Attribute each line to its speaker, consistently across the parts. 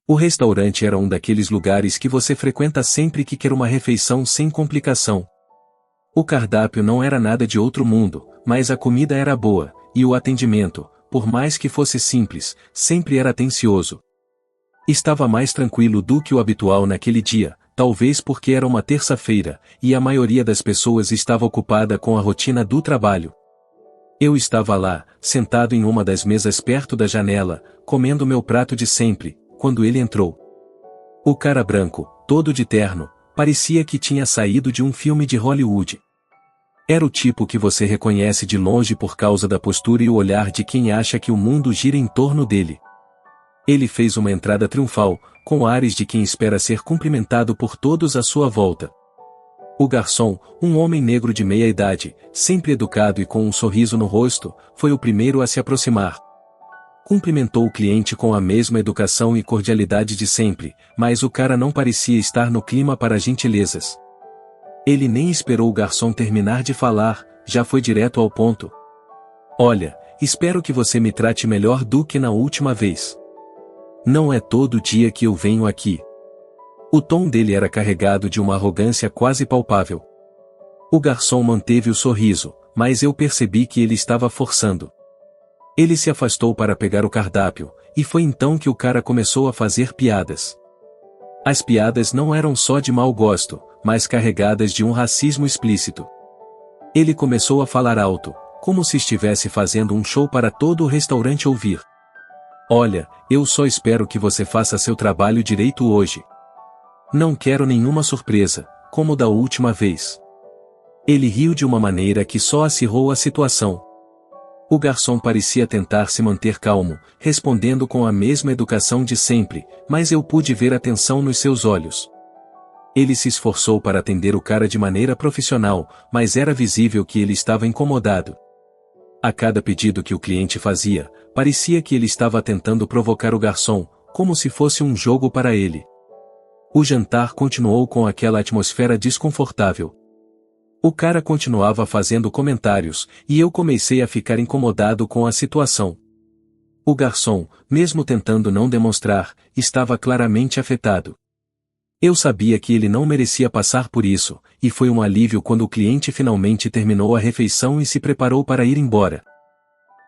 Speaker 1: O restaurante era um daqueles lugares que você frequenta sempre que quer uma refeição sem complicação. O cardápio não era nada de outro mundo, mas a comida era boa, e o atendimento, por mais que fosse simples, sempre era atencioso. Estava mais tranquilo do que o habitual naquele dia, talvez porque era uma terça-feira, e a maioria das pessoas estava ocupada com a rotina do trabalho. Eu estava lá, sentado em uma das mesas perto da janela, comendo meu prato de sempre, quando ele entrou. O cara branco, todo de terno, parecia que tinha saído de um filme de Hollywood. Era o tipo que você reconhece de longe por causa da postura e o olhar de quem acha que o mundo gira em torno dele. Ele fez uma entrada triunfal, com ares de quem espera ser cumprimentado por todos à sua volta. O garçom, um homem negro de meia idade, sempre educado e com um sorriso no rosto, foi o primeiro a se aproximar. Cumprimentou o cliente com a mesma educação e cordialidade de sempre, mas o cara não parecia estar no clima para gentilezas. Ele nem esperou o garçom terminar de falar, já foi direto ao ponto. Olha, espero que você me trate melhor do que na última vez. Não é todo dia que eu venho aqui. O tom dele era carregado de uma arrogância quase palpável. O garçom manteve o sorriso, mas eu percebi que ele estava forçando. Ele se afastou para pegar o cardápio, e foi então que o cara começou a fazer piadas. As piadas não eram só de mau gosto, mas carregadas de um racismo explícito. Ele começou a falar alto, como se estivesse fazendo um show para todo o restaurante ouvir. Olha, eu só espero que você faça seu trabalho direito hoje. Não quero nenhuma surpresa, como da última vez. Ele riu de uma maneira que só acirrou a situação. O garçom parecia tentar se manter calmo, respondendo com a mesma educação de sempre, mas eu pude ver a tensão nos seus olhos. Ele se esforçou para atender o cara de maneira profissional, mas era visível que ele estava incomodado. A cada pedido que o cliente fazia, parecia que ele estava tentando provocar o garçom, como se fosse um jogo para ele. O jantar continuou com aquela atmosfera desconfortável. O cara continuava fazendo comentários, e eu comecei a ficar incomodado com a situação. O garçom, mesmo tentando não demonstrar, estava claramente afetado. Eu sabia que ele não merecia passar por isso, e foi um alívio quando o cliente finalmente terminou a refeição e se preparou para ir embora.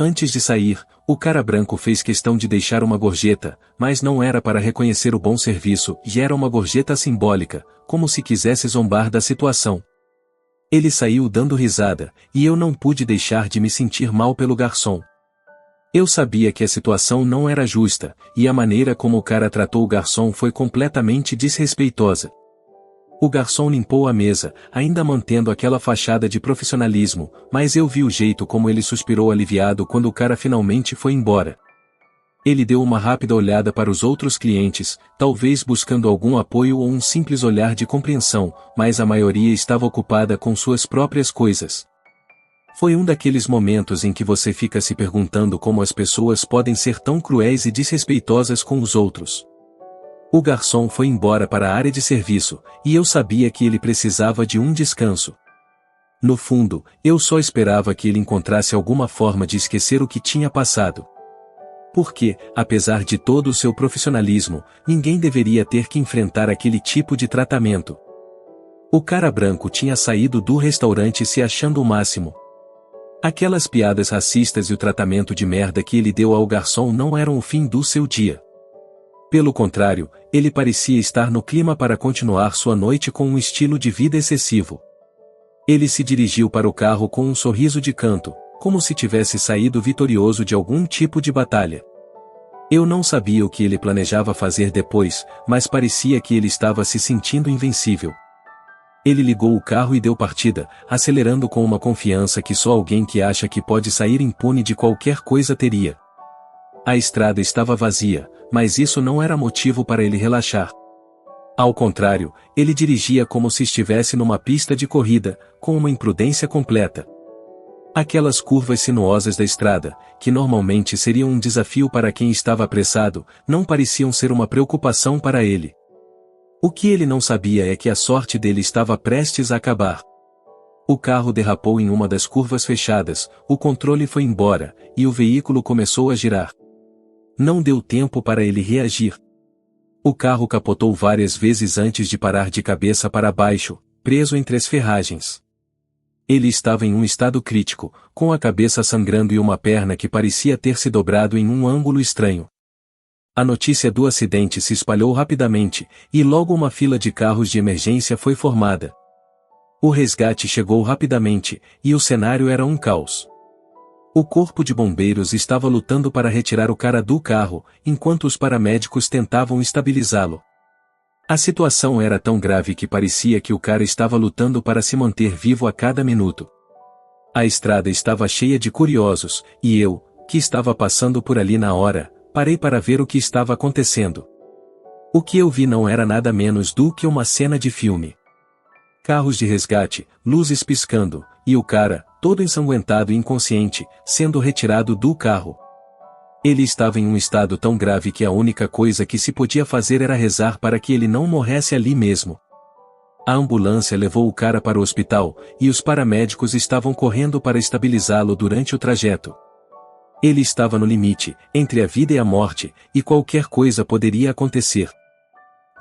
Speaker 1: Antes de sair, o cara branco fez questão de deixar uma gorjeta, mas não era para reconhecer o bom serviço, e era uma gorjeta simbólica, como se quisesse zombar da situação. Ele saiu dando risada, e eu não pude deixar de me sentir mal pelo garçom. Eu sabia que a situação não era justa, e a maneira como o cara tratou o garçom foi completamente desrespeitosa. O garçom limpou a mesa, ainda mantendo aquela fachada de profissionalismo, mas eu vi o jeito como ele suspirou aliviado quando o cara finalmente foi embora. Ele deu uma rápida olhada para os outros clientes, talvez buscando algum apoio ou um simples olhar de compreensão, mas a maioria estava ocupada com suas próprias coisas. Foi um daqueles momentos em que você fica se perguntando como as pessoas podem ser tão cruéis e desrespeitosas com os outros. O garçom foi embora para a área de serviço, e eu sabia que ele precisava de um descanso. No fundo, eu só esperava que ele encontrasse alguma forma de esquecer o que tinha passado. Porque, apesar de todo o seu profissionalismo, ninguém deveria ter que enfrentar aquele tipo de tratamento. O cara branco tinha saído do restaurante se achando o máximo. Aquelas piadas racistas e o tratamento de merda que ele deu ao garçom não eram o fim do seu dia. Pelo contrário, ele parecia estar no clima para continuar sua noite com um estilo de vida excessivo. Ele se dirigiu para o carro com um sorriso de canto, como se tivesse saído vitorioso de algum tipo de batalha. Eu não sabia o que ele planejava fazer depois, mas parecia que ele estava se sentindo invencível. Ele ligou o carro e deu partida, acelerando com uma confiança que só alguém que acha que pode sair impune de qualquer coisa teria. A estrada estava vazia, mas isso não era motivo para ele relaxar. Ao contrário, ele dirigia como se estivesse numa pista de corrida, com uma imprudência completa. Aquelas curvas sinuosas da estrada, que normalmente seriam um desafio para quem estava apressado, não pareciam ser uma preocupação para ele. O que ele não sabia é que a sorte dele estava prestes a acabar. O carro derrapou em uma das curvas fechadas, o controle foi embora, e o veículo começou a girar. Não deu tempo para ele reagir. O carro capotou várias vezes antes de parar de cabeça para baixo, preso entre as ferragens. Ele estava em um estado crítico, com a cabeça sangrando e uma perna que parecia ter se dobrado em um ângulo estranho. A notícia do acidente se espalhou rapidamente, e logo uma fila de carros de emergência foi formada. O resgate chegou rapidamente, e o cenário era um caos. O corpo de bombeiros estava lutando para retirar o cara do carro, enquanto os paramédicos tentavam estabilizá-lo. A situação era tão grave que parecia que o cara estava lutando para se manter vivo a cada minuto. A estrada estava cheia de curiosos, e eu, que estava passando por ali na hora, parei para ver o que estava acontecendo. O que eu vi não era nada menos do que uma cena de filme. Carros de resgate, luzes piscando, e o cara, todo ensanguentado e inconsciente, sendo retirado do carro. Ele estava em um estado tão grave que a única coisa que se podia fazer era rezar para que ele não morresse ali mesmo. A ambulância levou o cara para o hospital, e os paramédicos estavam correndo para estabilizá-lo durante o trajeto. Ele estava no limite, entre a vida e a morte, e qualquer coisa poderia acontecer.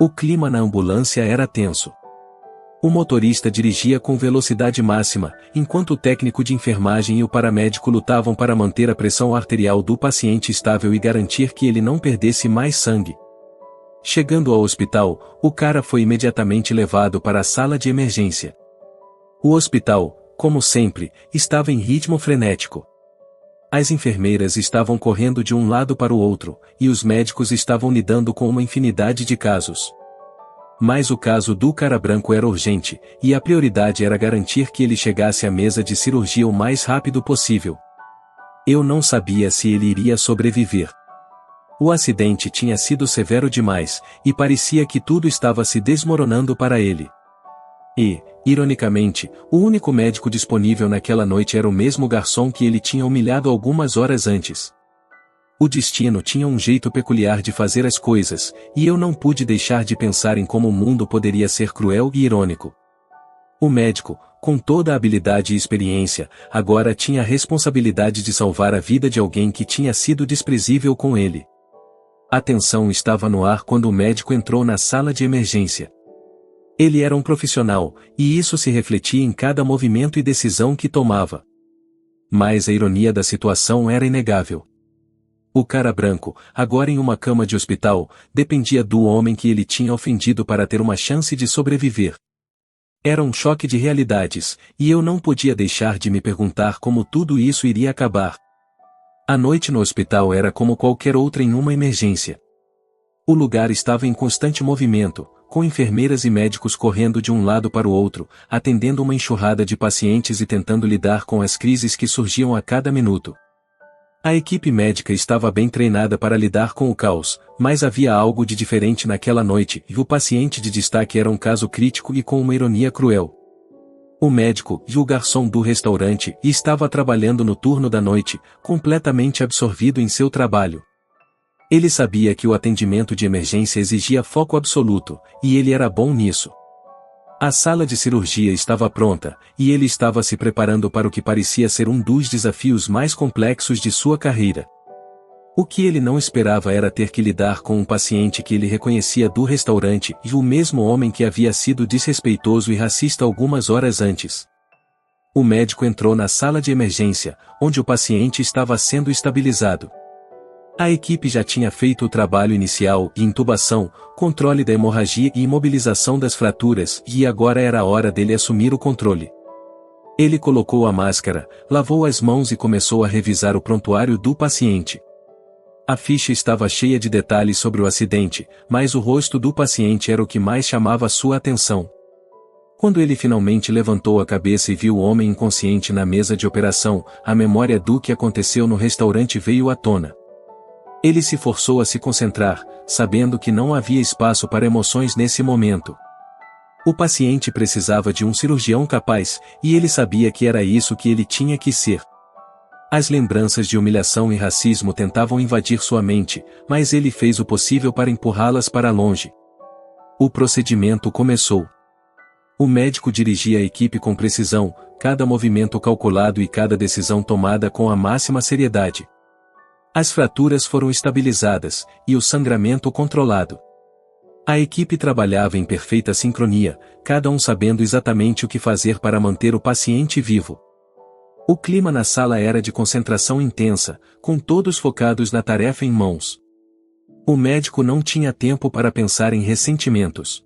Speaker 1: O clima na ambulância era tenso. O motorista dirigia com velocidade máxima, enquanto o técnico de enfermagem e o paramédico lutavam para manter a pressão arterial do paciente estável e garantir que ele não perdesse mais sangue. Chegando ao hospital, o cara foi imediatamente levado para a sala de emergência. O hospital, como sempre, estava em ritmo frenético. As enfermeiras estavam correndo de um lado para o outro, e os médicos estavam lidando com uma infinidade de casos. Mas o caso do cara branco era urgente, e a prioridade era garantir que ele chegasse à mesa de cirurgia o mais rápido possível. Eu não sabia se ele iria sobreviver. O acidente tinha sido severo demais, e parecia que tudo estava se desmoronando para ele. E, ironicamente, o único médico disponível naquela noite era o mesmo garçom que ele tinha humilhado algumas horas antes. O destino tinha um jeito peculiar de fazer as coisas, e eu não pude deixar de pensar em como o mundo poderia ser cruel e irônico. O médico, com toda a habilidade e experiência, agora tinha a responsabilidade de salvar a vida de alguém que tinha sido desprezível com ele. A tensão estava no ar quando o médico entrou na sala de emergência. Ele era um profissional, e isso se refletia em cada movimento e decisão que tomava. Mas a ironia da situação era inegável. O cara branco, agora em uma cama de hospital, dependia do homem que ele tinha ofendido para ter uma chance de sobreviver. Era um choque de realidades, e eu não podia deixar de me perguntar como tudo isso iria acabar. A noite no hospital era como qualquer outra em uma emergência. O lugar estava em constante movimento, com enfermeiras e médicos correndo de um lado para o outro, atendendo uma enxurrada de pacientes e tentando lidar com as crises que surgiam a cada minuto. A equipe médica estava bem treinada para lidar com o caos, mas havia algo de diferente naquela noite, e o paciente de destaque era um caso crítico e com uma ironia cruel. O médico e o garçom do restaurante estava trabalhando no turno da noite, completamente absorvido em seu trabalho. Ele sabia que o atendimento de emergência exigia foco absoluto, e ele era bom nisso. A sala de cirurgia estava pronta, e ele estava se preparando para o que parecia ser um dos desafios mais complexos de sua carreira. O que ele não esperava era ter que lidar com um paciente que ele reconhecia do restaurante e o mesmo homem que havia sido desrespeitoso e racista algumas horas antes. O médico entrou na sala de emergência, onde o paciente estava sendo estabilizado. A equipe já tinha feito o trabalho inicial e intubação, controle da hemorragia e imobilização das fraturas, e agora era a hora dele assumir o controle. Ele colocou a máscara, lavou as mãos e começou a revisar o prontuário do paciente. A ficha estava cheia de detalhes sobre o acidente, mas o rosto do paciente era o que mais chamava sua atenção. Quando ele finalmente levantou a cabeça e viu o homem inconsciente na mesa de operação, a memória do que aconteceu no restaurante veio à tona. Ele se forçou a se concentrar, sabendo que não havia espaço para emoções nesse momento. O paciente precisava de um cirurgião capaz, e ele sabia que era isso que ele tinha que ser. As lembranças de humilhação e racismo tentavam invadir sua mente, mas ele fez o possível para empurrá-las para longe. O procedimento começou. O médico dirigia a equipe com precisão, cada movimento calculado e cada decisão tomada com a máxima seriedade. As fraturas foram estabilizadas, e o sangramento controlado. A equipe trabalhava em perfeita sincronia, cada um sabendo exatamente o que fazer para manter o paciente vivo. O clima na sala era de concentração intensa, com todos focados na tarefa em mãos. O médico não tinha tempo para pensar em ressentimentos.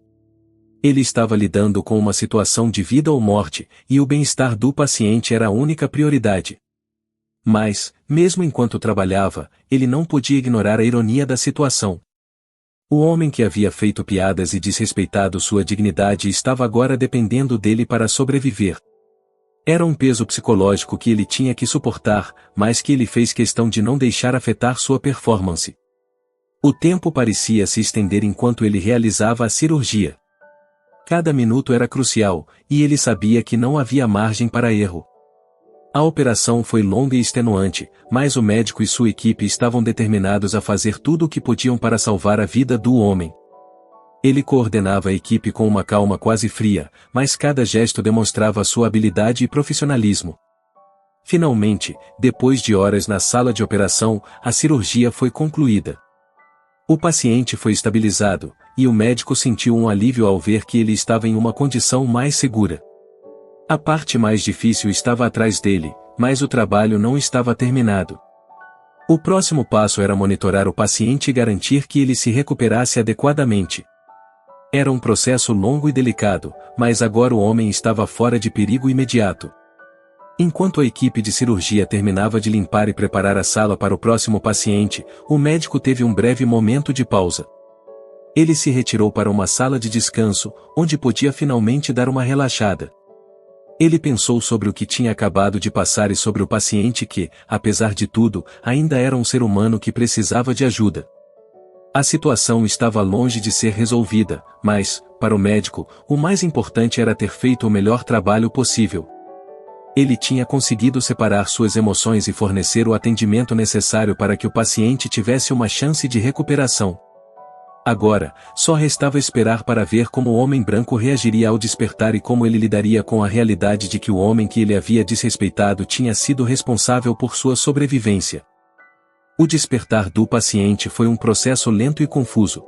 Speaker 1: Ele estava lidando com uma situação de vida ou morte, e o bem-estar do paciente era a única prioridade. Mas, mesmo enquanto trabalhava, ele não podia ignorar a ironia da situação. O homem que havia feito piadas e desrespeitado sua dignidade estava agora dependendo dele para sobreviver. Era um peso psicológico que ele tinha que suportar, mas que ele fez questão de não deixar afetar sua performance. O tempo parecia se estender enquanto ele realizava a cirurgia. Cada minuto era crucial, e ele sabia que não havia margem para erro. A operação foi longa e extenuante, mas o médico e sua equipe estavam determinados a fazer tudo o que podiam para salvar a vida do homem. Ele coordenava a equipe com uma calma quase fria, mas cada gesto demonstrava sua habilidade e profissionalismo. Finalmente, depois de horas na sala de operação, a cirurgia foi concluída. O paciente foi estabilizado, e o médico sentiu um alívio ao ver que ele estava em uma condição mais segura. A parte mais difícil estava atrás dele, mas o trabalho não estava terminado. O próximo passo era monitorar o paciente e garantir que ele se recuperasse adequadamente. Era um processo longo e delicado, mas agora o homem estava fora de perigo imediato. Enquanto a equipe de cirurgia terminava de limpar e preparar a sala para o próximo paciente, o médico teve um breve momento de pausa. Ele se retirou para uma sala de descanso, onde podia finalmente dar uma relaxada. Ele pensou sobre o que tinha acabado de passar e sobre o paciente que, apesar de tudo, ainda era um ser humano que precisava de ajuda. A situação estava longe de ser resolvida, mas, para o médico, o mais importante era ter feito o melhor trabalho possível. Ele tinha conseguido separar suas emoções e fornecer o atendimento necessário para que o paciente tivesse uma chance de recuperação. Agora, só restava esperar para ver como o homem branco reagiria ao despertar e como ele lidaria com a realidade de que o homem que ele havia desrespeitado tinha sido responsável por sua sobrevivência. O despertar do paciente foi um processo lento e confuso.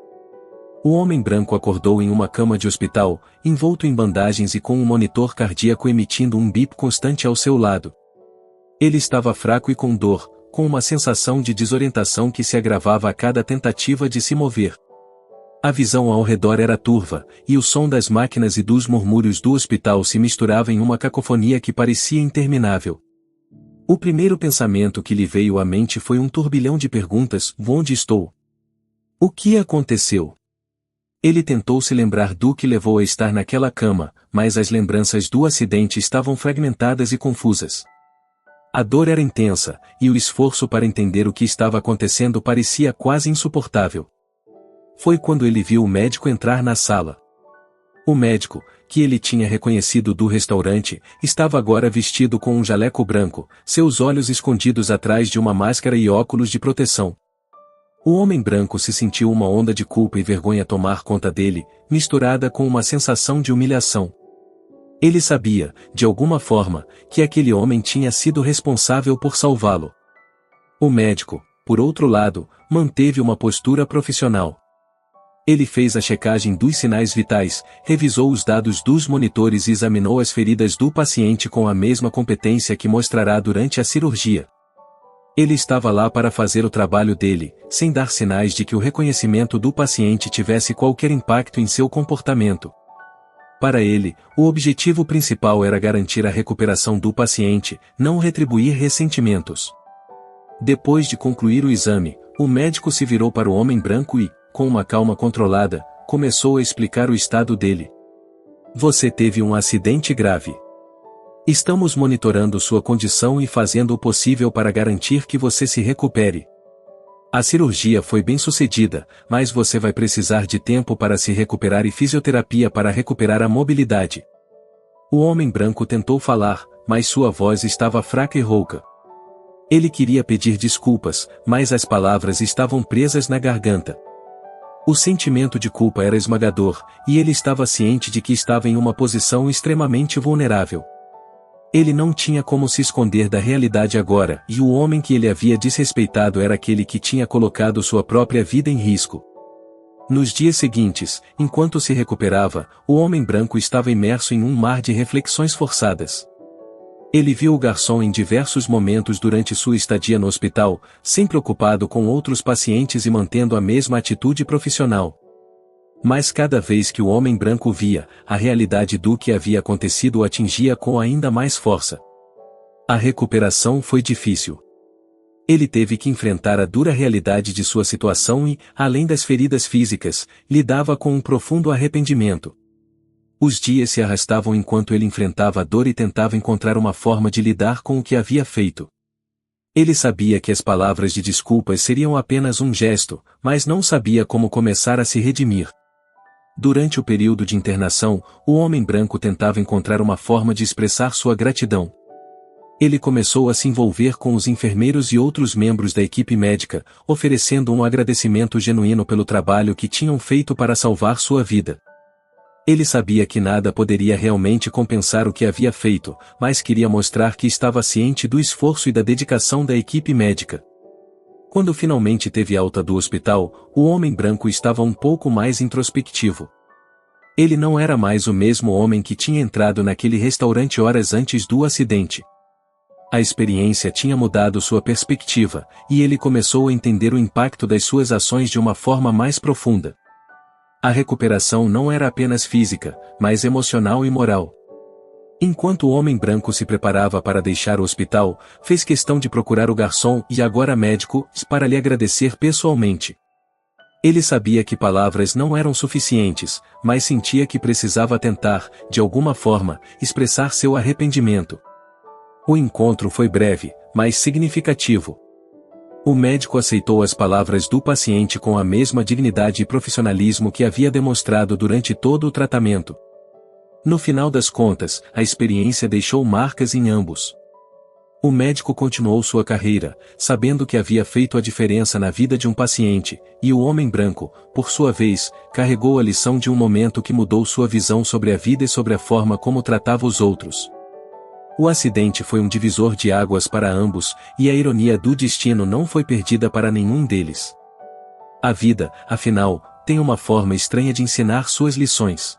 Speaker 1: O homem branco acordou em uma cama de hospital, envolto em bandagens e com um monitor cardíaco emitindo um bip constante ao seu lado. Ele estava fraco e com dor, com uma sensação de desorientação que se agravava a cada tentativa de se mover. A visão ao redor era turva, e o som das máquinas e dos murmúrios do hospital se misturava em uma cacofonia que parecia interminável. O primeiro pensamento que lhe veio à mente foi um turbilhão de perguntas: onde estou? O que aconteceu? Ele tentou se lembrar do que levou a estar naquela cama, mas as lembranças do acidente estavam fragmentadas e confusas. A dor era intensa, e o esforço para entender o que estava acontecendo parecia quase insuportável. Foi quando ele viu o médico entrar na sala. O médico, que ele tinha reconhecido do restaurante, estava agora vestido com um jaleco branco, seus olhos escondidos atrás de uma máscara e óculos de proteção. O homem branco se sentiu uma onda de culpa e vergonha tomar conta dele, misturada com uma sensação de humilhação. Ele sabia, de alguma forma, que aquele homem tinha sido responsável por salvá-lo. O médico, por outro lado, manteve uma postura profissional. Ele fez a checagem dos sinais vitais, revisou os dados dos monitores e examinou as feridas do paciente com a mesma competência que mostrará durante a cirurgia. Ele estava lá para fazer o trabalho dele, sem dar sinais de que o reconhecimento do paciente tivesse qualquer impacto em seu comportamento. Para ele, o objetivo principal era garantir a recuperação do paciente, não retribuir ressentimentos. Depois de concluir o exame, o médico se virou para o homem branco e, com uma calma controlada, começou a explicar o estado dele. Você teve um acidente grave. Estamos monitorando sua condição e fazendo o possível para garantir que você se recupere. A cirurgia foi bem sucedida, mas você vai precisar de tempo para se recuperar e fisioterapia para recuperar a mobilidade. O homem branco tentou falar, mas sua voz estava fraca e rouca. Ele queria pedir desculpas, mas as palavras estavam presas na garganta. O sentimento de culpa era esmagador, e ele estava ciente de que estava em uma posição extremamente vulnerável. Ele não tinha como se esconder da realidade agora, e o homem que ele havia desrespeitado era aquele que tinha colocado sua própria vida em risco. Nos dias seguintes, enquanto se recuperava, o homem branco estava imerso em um mar de reflexões forçadas. Ele viu o garçom em diversos momentos durante sua estadia no hospital, sempre ocupado com outros pacientes e mantendo a mesma atitude profissional. Mas cada vez que o homem branco via, a realidade do que havia acontecido o atingia com ainda mais força. A recuperação foi difícil. Ele teve que enfrentar a dura realidade de sua situação e, além das feridas físicas, lidava com um profundo arrependimento. Os dias se arrastavam enquanto ele enfrentava a dor e tentava encontrar uma forma de lidar com o que havia feito. Ele sabia que as palavras de desculpas seriam apenas um gesto, mas não sabia como começar a se redimir. Durante o período de internação, o homem branco tentava encontrar uma forma de expressar sua gratidão. Ele começou a se envolver com os enfermeiros e outros membros da equipe médica, oferecendo um agradecimento genuíno pelo trabalho que tinham feito para salvar sua vida. Ele sabia que nada poderia realmente compensar o que havia feito, mas queria mostrar que estava ciente do esforço e da dedicação da equipe médica. Quando finalmente teve alta do hospital, o homem branco estava um pouco mais introspectivo. Ele não era mais o mesmo homem que tinha entrado naquele restaurante horas antes do acidente. A experiência tinha mudado sua perspectiva, e ele começou a entender o impacto das suas ações de uma forma mais profunda. A recuperação não era apenas física, mas emocional e moral. Enquanto o homem branco se preparava para deixar o hospital, fez questão de procurar o garçom e agora médico, para lhe agradecer pessoalmente. Ele sabia que palavras não eram suficientes, mas sentia que precisava tentar, de alguma forma, expressar seu arrependimento. O encontro foi breve, mas significativo. O médico aceitou as palavras do paciente com a mesma dignidade e profissionalismo que havia demonstrado durante todo o tratamento. No final das contas, a experiência deixou marcas em ambos. O médico continuou sua carreira, sabendo que havia feito a diferença na vida de um paciente, e o homem branco, por sua vez, carregou a lição de um momento que mudou sua visão sobre a vida e sobre a forma como tratava os outros. O acidente foi um divisor de águas para ambos, e a ironia do destino não foi perdida para nenhum deles. A vida, afinal, tem uma forma estranha de ensinar suas lições.